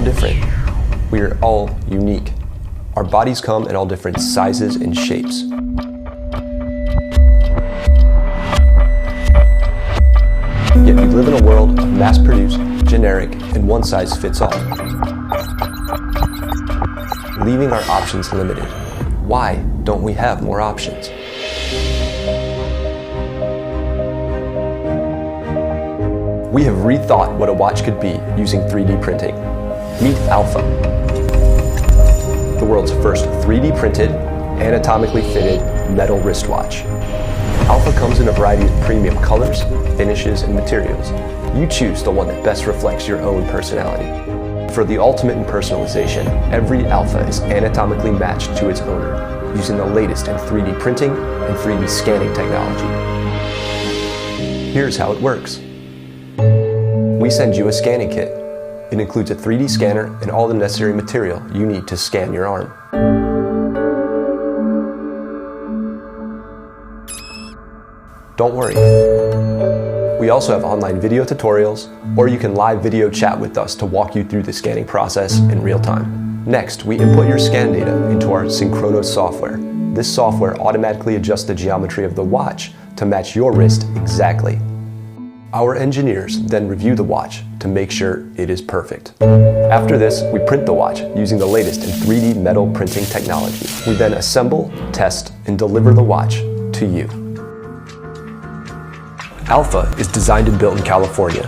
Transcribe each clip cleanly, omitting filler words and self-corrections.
different. We are all unique. Our bodies come in all different sizes and shapes. Yet we live in a world of mass-produced, generic, and one-size-fits-all, leaving our options limited. Why don't we have more options? We have rethought what a watch could be using 3D printing. Meet Alpha, the world's first 3D printed, anatomically fitted metal wristwatch. Alpha comes in a variety of premium colors, finishes, and materials. You choose the one that best reflects your own personality. For the ultimate in personalization, every Alpha is anatomically matched to its owner, using the latest in 3D printing and 3D scanning technology. Here's how it works. We send you a scanning kit. It includes a 3D scanner and all the necessary material you need to scan your arm. Don't worry. We also have online video tutorials, or you can live video chat with us to walk you through the scanning process in real time. Next, we input your scan data into our Synchronos software. This software automatically adjusts the geometry of the watch to match your wrist exactly. Our engineers then review the watch to make sure it is perfect. After this, we print the watch using the latest in 3D metal printing technology. We then assemble, test, and deliver the watch to you. Alpha is designed and built in California.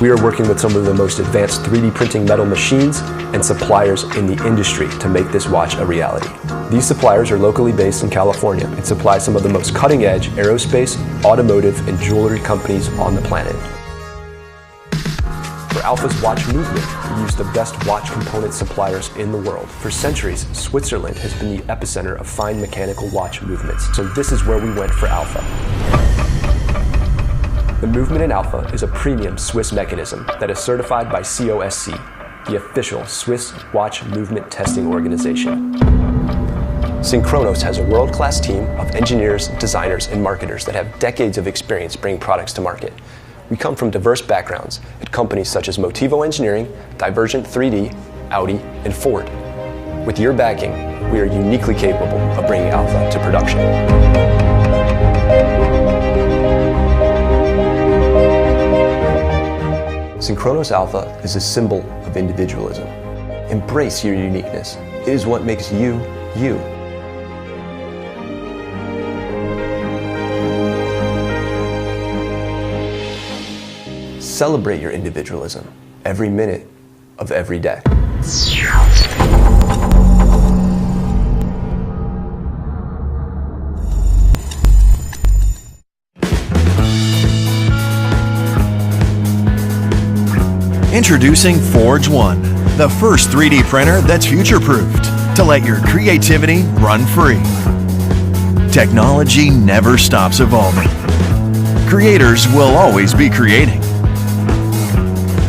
We are working with some of the most advanced 3D printing metal machines and suppliers in the industry to make this watch a reality. These suppliers are locally based in California and supply some of the most cutting-edge aerospace, automotive, and jewelry companies on the planet. For Alpha's watch movement, we use the best watch component suppliers in the world. For centuries, Switzerland has been the epicenter of fine mechanical watch movements, so this is where we went for Alpha. The movement in Alpha is a premium Swiss mechanism that is certified by COSC, the official Swiss watch movement testing organization. Synchronos has a world-class team of engineers, designers, and marketers that have decades of experience bringing products to market. We come from diverse backgrounds at companies such as Motivo Engineering, Divergent 3D, Audi, and Ford. With your backing, we are uniquely capable of bringing Alpha to production. Synchronos Alpha is a symbol of individualism. Embrace your uniqueness. It is what makes you, you. Celebrate your individualism every minute of every day. Introducing Forge One, the first 3D printer that's future-proofed to let your creativity run free. Technology never stops evolving. Creators will always be creating.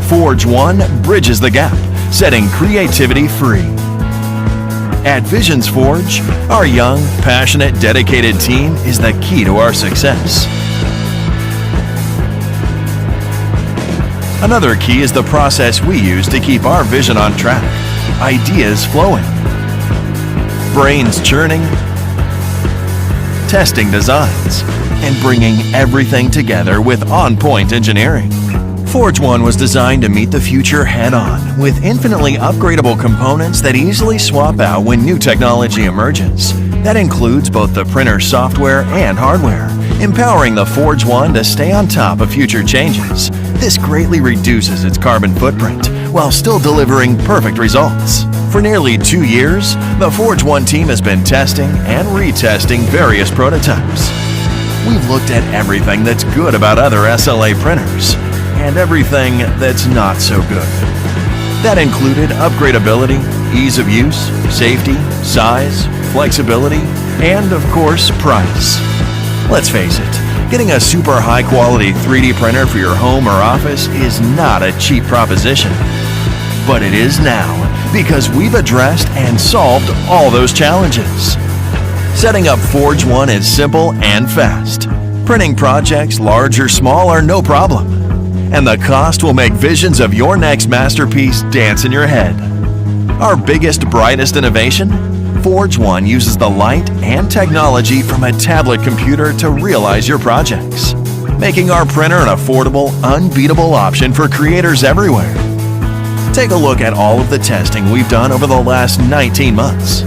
Forge One bridges the gap, setting creativity free. At Visions Forge, our young, passionate, dedicated team is the key to our success. Another key is the process we use to keep our vision on track, ideas flowing, brains churning, testing designs, and bringing everything together with on-point engineering. Forge One was designed to meet the future head-on with infinitely upgradable components that easily swap out when new technology emerges. That includes both the printer software and hardware, empowering the Forge One to stay on top of future changes. This greatly reduces its carbon footprint while still delivering perfect results. For nearly 2 years, the Forge One team has been testing and retesting various prototypes. We've looked at everything that's good about other SLA printers and everything that's not so good. That included upgradability, ease of use, safety, size, flexibility, and of course, price. Let's face it, getting a super high-quality 3D printer for your home or office is not a cheap proposition. But it is now, because we've addressed and solved all those challenges. Setting up Forge One is simple and fast. Printing projects, large or small, are no problem. and the cost will make visions of your next masterpiece dance in your head. Our biggest, brightest innovation? Forge One uses the light and technology from a tablet computer to realize your projects, making our printer an affordable, unbeatable option for creators everywhere. Take a look at all of the testing we've done over the last 19 months.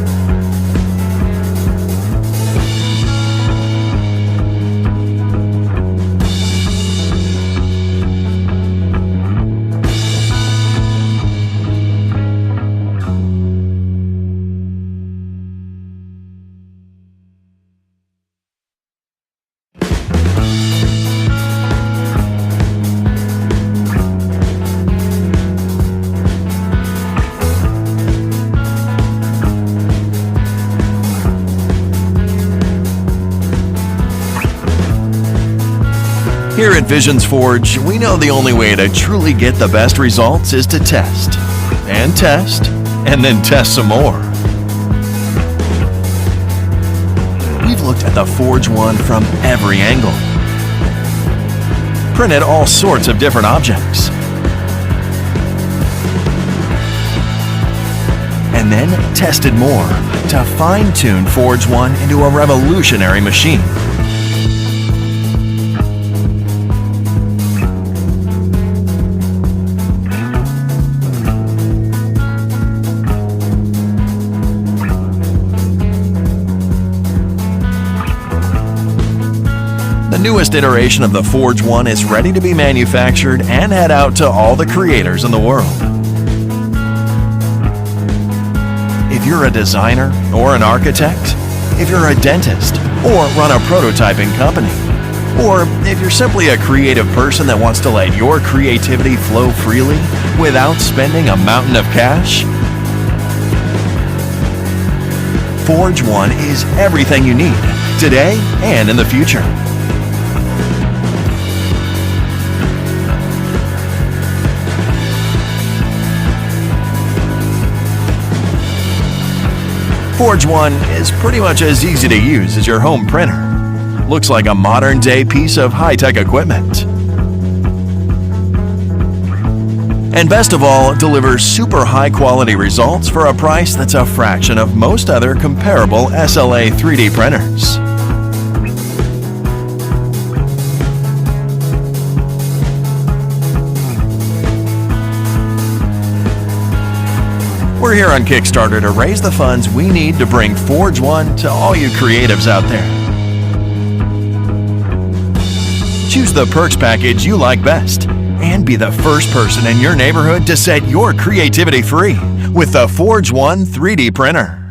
Here at Visions Forge, we know the only way to truly get the best results is to test, and then test some more. We've looked at the Forge One from every angle, printed all sorts of different objects, and then tested more to fine-tune Forge One into a revolutionary machine. The newest iteration of the Forge One is ready to be manufactured and head out to all the creators in the world. If you're a designer or an architect, if you're a dentist or run a prototyping company, or if you're simply a creative person that wants to let your creativity flow freely without spending a mountain of cash, Forge One is everything you need today and in the future. Forge One is pretty much as easy to use as your home printer. Looks like a modern-day piece of high-tech equipment. And best of all, delivers super high-quality results for a price that's a fraction of most other comparable SLA 3D printers. We're here on Kickstarter to raise the funds we need to bring Forge One to all you creatives out there. Choose the perks package you like best and be the first person in your neighborhood to set your creativity free with the Forge One 3D printer.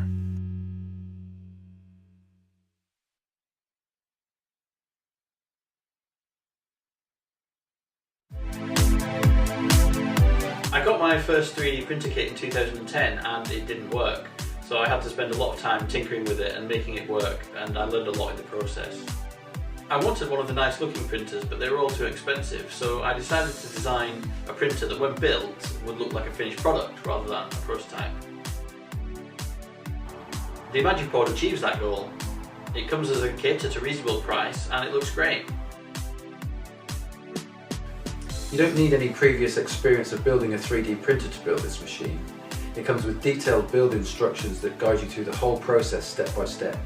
I got my first 3D printer kit in 2010 and it didn't work, so I had to spend a lot of time tinkering with it and making it work, and I learned a lot in the process. I wanted one of the nice looking printers, but they were all too expensive, so I decided to design a printer that when built would look like a finished product rather than a prototype. The Imagipod achieves that goal. It comes as a kit at a reasonable price and it looks great. You don't need any previous experience of building a 3D printer to build this machine. It comes with detailed build instructions that guide you through the whole process step by step.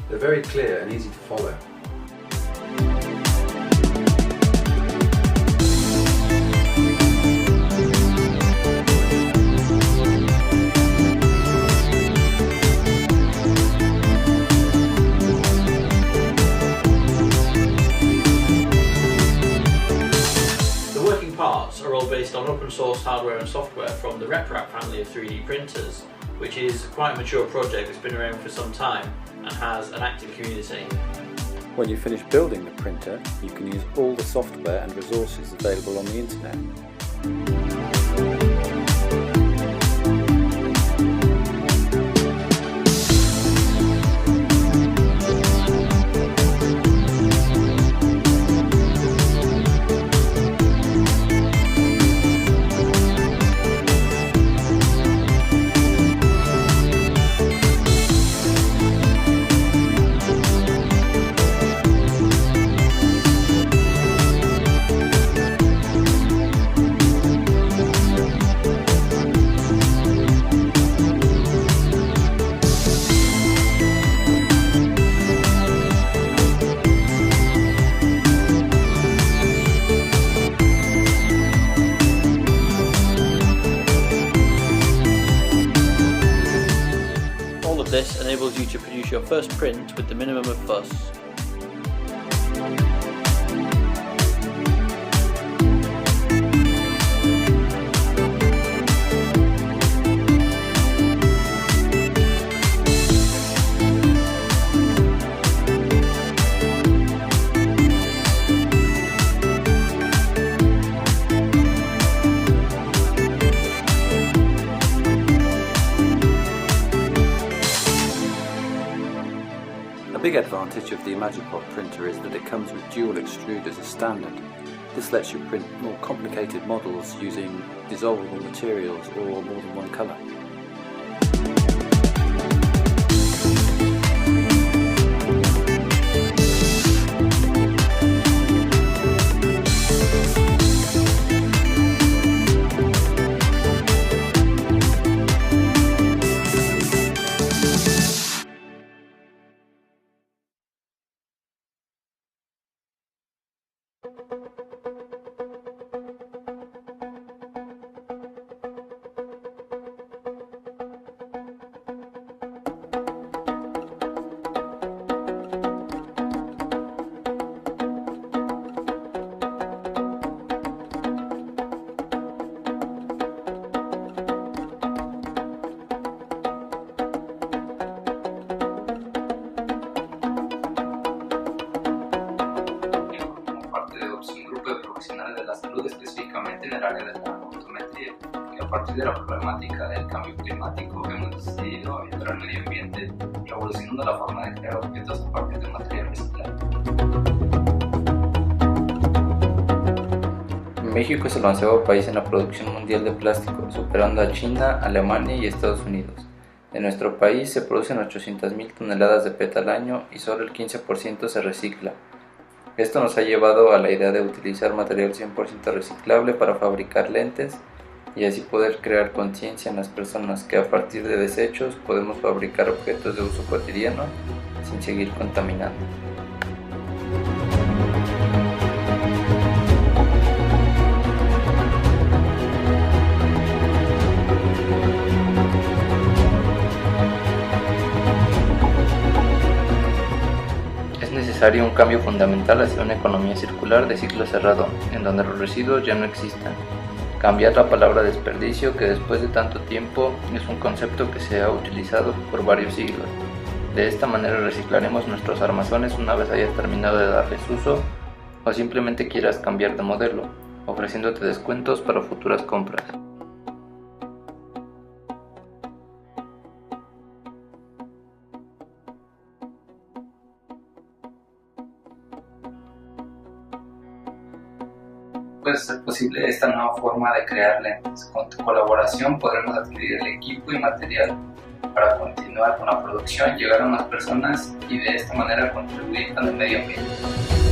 They're very clear and easy to follow. Are all based on open source hardware and software from the RepRap family of 3D printers, which is quite a mature project that's been around for some time and has an active community. When you finish building the printer, you can use all the software and resources available on the internet. of this enables you to produce your first print with the minimum of fuss. A big advantage of the Imagipop printer is that it comes with dual extrude as a standard. This lets you print more complicated models using dissolvable materials or more than one colour. profesionales de la salud, específicamente en el área de la optometría, que a partir de la problemática del cambio climático hemos decidido ayudar al medio ambiente, revolucionando la forma de crear objetos a partir de material reciclado. México es el 11º país en la producción mundial de plástico, superando a China, Alemania y Estados Unidos. En nuestro país se producen 800.000 toneladas de PET al año y solo el 15% se recicla. Esto nos ha llevado a la idea de utilizar material 100% reciclable para fabricar lentes y así poder crear conciencia en las personas que a partir de desechos podemos fabricar objetos de uso cotidiano sin seguir contaminando. Es necesario un cambio fundamental hacia una economía circular de ciclo cerrado, en donde los residuos ya no existan. Cambiar la palabra desperdicio, que después de tanto tiempo es un concepto que se ha utilizado por varios siglos. De esta manera reciclaremos nuestros armazones una vez hayas terminado de darles uso o simplemente quieras cambiar de modelo, ofreciéndote descuentos para futuras compras. Puede ser posible esta nueva forma de crear lentes. Con tu colaboración podremos adquirir el equipo y material para continuar con la producción, llegar a más personas y de esta manera contribuir con el medio ambiente.